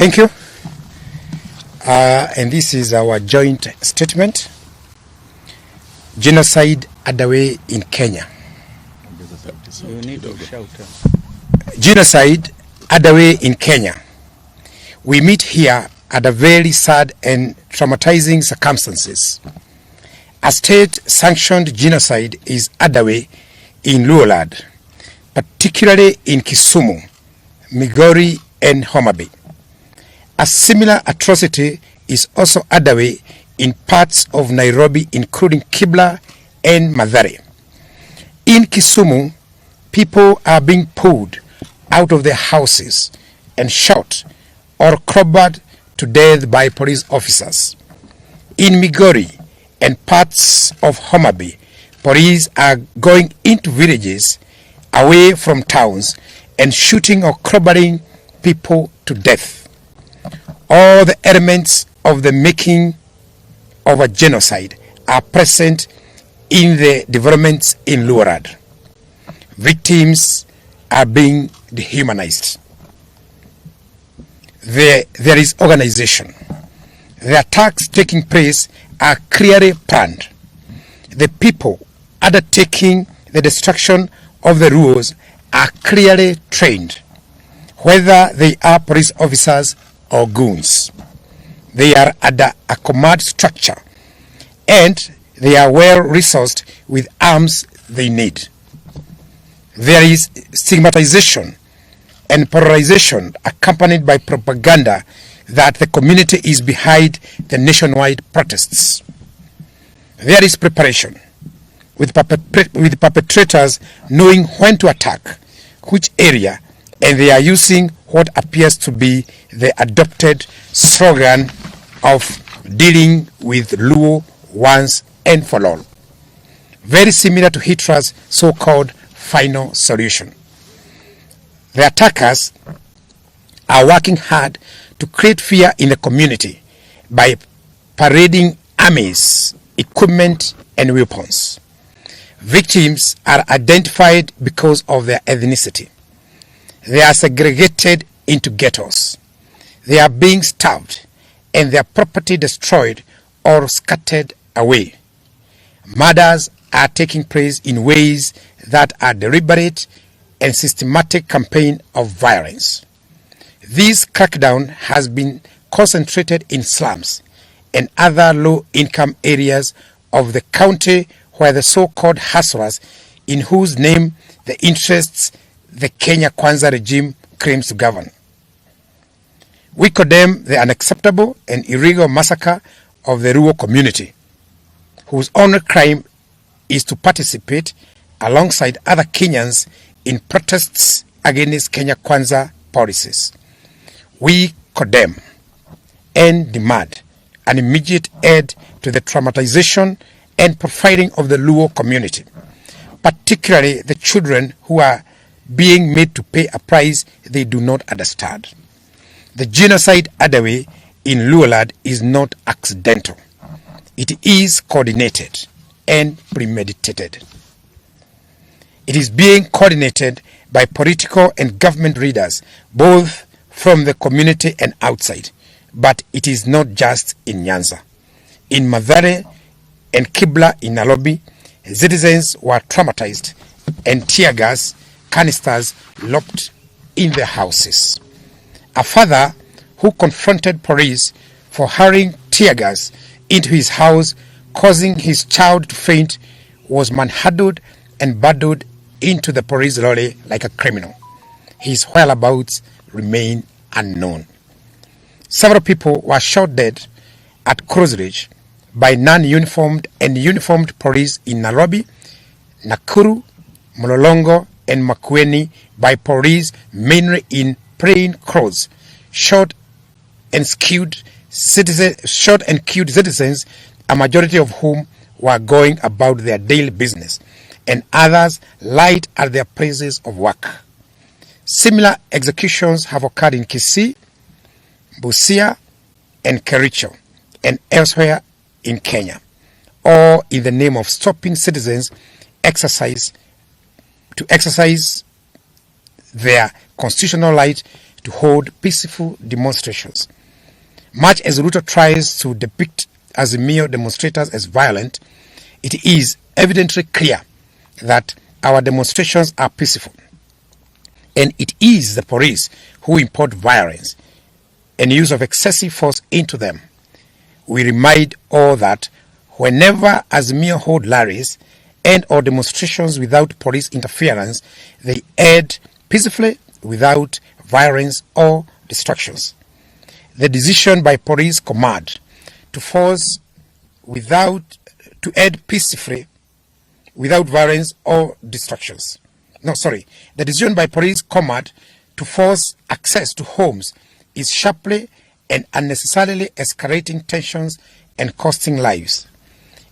Thank you. And this is our joint statement. Genocide underway in Kenya. You need to shout. Genocide underway in Kenya. We meet here at a very sad and traumatizing circumstances. A state-sanctioned genocide is underway in Luos, particularly in Kisumu, Migori, and Homa Bay. A similar atrocity is also underway in parts of Nairobi, including Kibra and Mathare. In Kisumu, people are being pulled out of their houses and shot or crowbarred to death by police officers. In Migori and parts of Homa Bay, police are going into villages away from towns and shooting or crowbarring people to death. All the elements of the making of a genocide are present in the developments in Luos. Victims are being dehumanized. There is organization. The attacks taking place are clearly planned. The people undertaking the destruction of the Luos are clearly trained, whether they are police officers or goons. They are under a command structure and they are well resourced with arms they need. There is stigmatization and polarization accompanied by propaganda that the community is behind the nationwide protests. There is preparation, with perpetrators knowing when to attack, which area, and they are using what appears to be the adopted slogan of dealing with Luo once and for all. Very similar to Hitler's so-called final solution. The attackers are working hard to create fear in the community by parading armies, equipment, and weapons. Victims are identified because of their ethnicity. They are segregated into ghettos. They are being starved and their property destroyed or scattered away. Murders are taking place in ways that are deliberate and systematic campaign of violence. This crackdown has been concentrated in slums and other low-income areas of the county where the so-called hustlers, in whose name the interests the Kenya Kwanza regime claims to govern. We condemn the unacceptable and illegal massacre of the Luo community, whose only crime is to participate alongside other Kenyans in protests against Kenya Kwanza policies. We condemn and demand an immediate end to the traumatization and profiling of the Luo community, particularly the children who are being made to pay a price they do not understand. The genocide underway in Luos is not accidental. It is coordinated and premeditated. It is being coordinated by political and government leaders, both from the community and outside. But it is not just in Nyanza. In Mathare and Kibra in Nairobi, citizens were traumatized and tear gas canisters locked in their houses. A father who confronted police for hurling tear gas into his house, causing his child to faint, was manhandled and bundled into the police lorry like a criminal. His whereabouts remain unknown. Several people were shot dead at Cross Ridge by non-uniformed and uniformed police in Nairobi, Nakuru, Mlolongo, and Makueni by police mainly in plain clothes, shot and killed citizens, a majority of whom were going about their daily business, and others lied at their places of work. Similar executions have occurred in Kisii, Busia, and Kericho, and elsewhere in Kenya, all in the name of stopping citizens to exercise their constitutional right to hold peaceful demonstrations. Much as Ruto tries to depict Azimio demonstrators as violent, it is evidently clear that our demonstrations are peaceful. And it is the police who import violence and use of excessive force into them. We remind all that whenever Azimio hold rallies and or demonstrations without police interference, they end peacefully without violence or distractions. The decision by police command to force to end peacefully without violence or distractions. The decision by police command to force access to homes is sharply and unnecessarily escalating tensions and costing lives.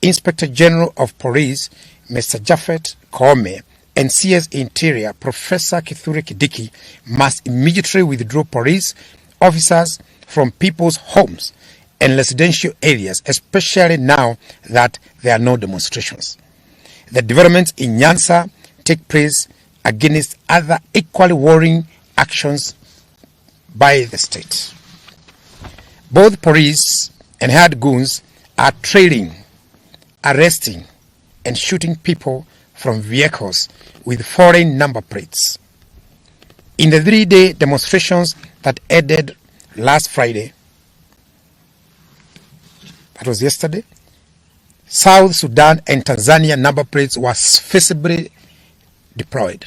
Inspector General of Police, Mr. Japhet Koome, and CS Interior, Professor Kithure Kindiki, must immediately withdraw police officers from people's homes and residential areas, especially now that there are no demonstrations. The developments in Nyanza take place against other equally worrying actions by the state. Both police and hired goons are trailing, arresting, and shooting people from vehicles with foreign number plates. In the 3-day demonstrations that ended last Friday, that was yesterday, South Sudan and Tanzania number plates were visibly deployed.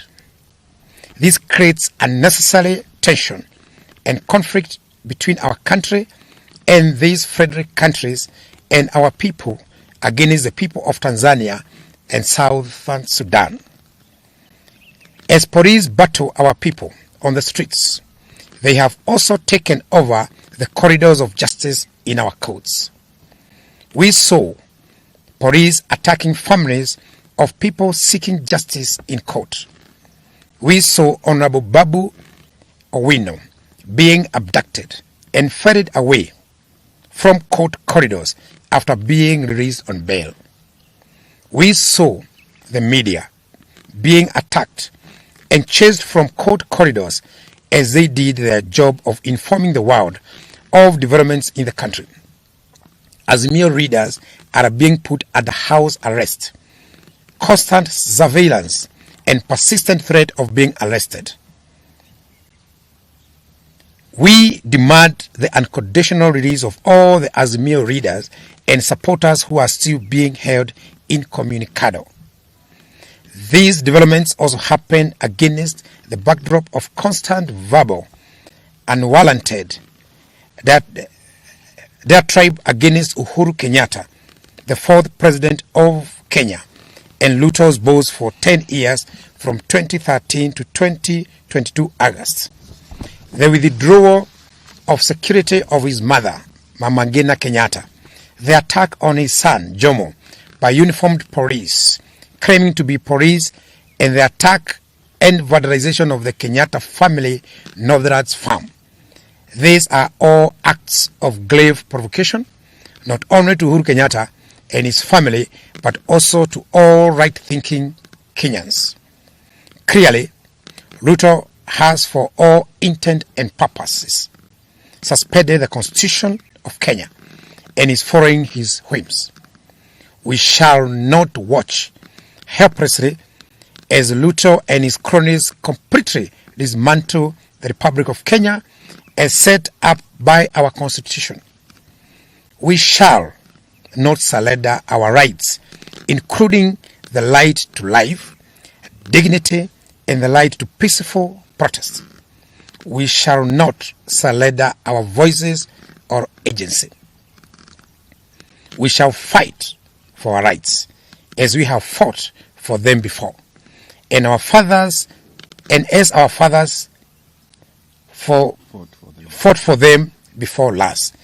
This creates unnecessary tension and conflict between our country and these federal countries and our people against the people of Tanzania and Southern Sudan. As police battle our people on the streets, they have also taken over the corridors of justice in our courts. We saw police attacking families of people seeking justice in court. We saw Honorable Babu Owino being abducted and ferried away from court corridors after being released on bail. We saw the media being attacked and chased from court corridors as they did their job of informing the world of developments in the country. Azimio readers are being put under house arrest, constant surveillance, and persistent threat of being arrested. We demand the unconditional release of all the Azimio readers and supporters who are still being held incommunicado. These developments also happen against the backdrop of constant verbal, unwarranted diatribe against Uhuru Kenyatta, the fourth president of Kenya, and Ruto's boss for 10 years from 2013 to 2022 August. The withdrawal of security of his mother, Mama Ngina Kenyatta, the attack on his son, Jomo, by uniformed police, claiming to be police, and the attack and vandalization of the Kenyatta family Northern's farm. These are all acts of grave provocation, not only to Uhuru Kenyatta and his family, but also to all right-thinking Kenyans. Clearly, Ruto has for all intent and purposes suspended the Constitution of Kenya and is following his whims. We shall not watch helplessly as Ruto and his cronies completely dismantle the Republic of Kenya as set up by our Constitution. We shall not surrender our rights, including the right to life, dignity, and the right to peaceful protest. We shall not surrender our voices or agency. We shall fight for our rights as we have fought for them before, and as our fathers fought for them before last.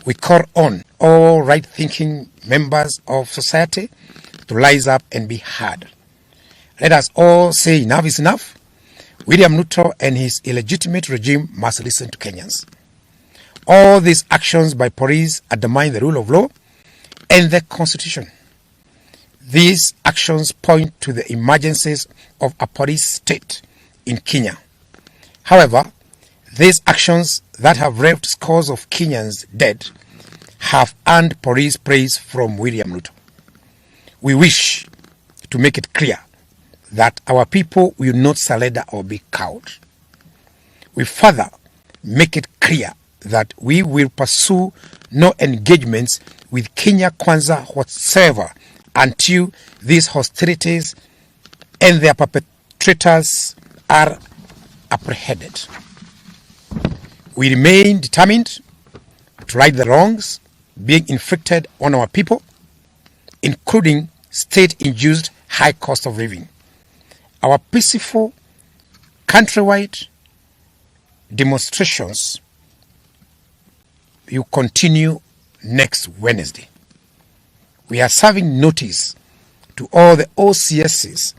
We call on all right-thinking members of society to rise up and be heard. Let us all say enough is enough. William Ruto and his illegitimate regime must listen to Kenyans. All these actions by police undermine the rule of law and the Constitution. These actions point to the emergencies of a police state in Kenya. However, These actions that have left scores of Kenyans dead have earned police praise from William Ruto. We wish to make it clear that our people will not surrender or be cowed. We further make it clear that we will pursue no engagements with Kenya Kwanza whatsoever until these hostilities and their perpetrators are apprehended. We remain determined to right the wrongs being inflicted on our people, including state-induced high cost of living. Our peaceful countrywide demonstrations will continue next Wednesday. We are serving notice to all the OCSs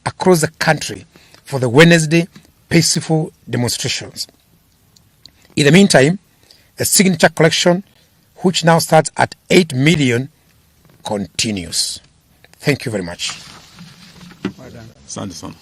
across the country for the Wednesday peaceful demonstrations. In the meantime, the signature collection, which now starts at 8 million, continues. Thank you very much. Asante sana.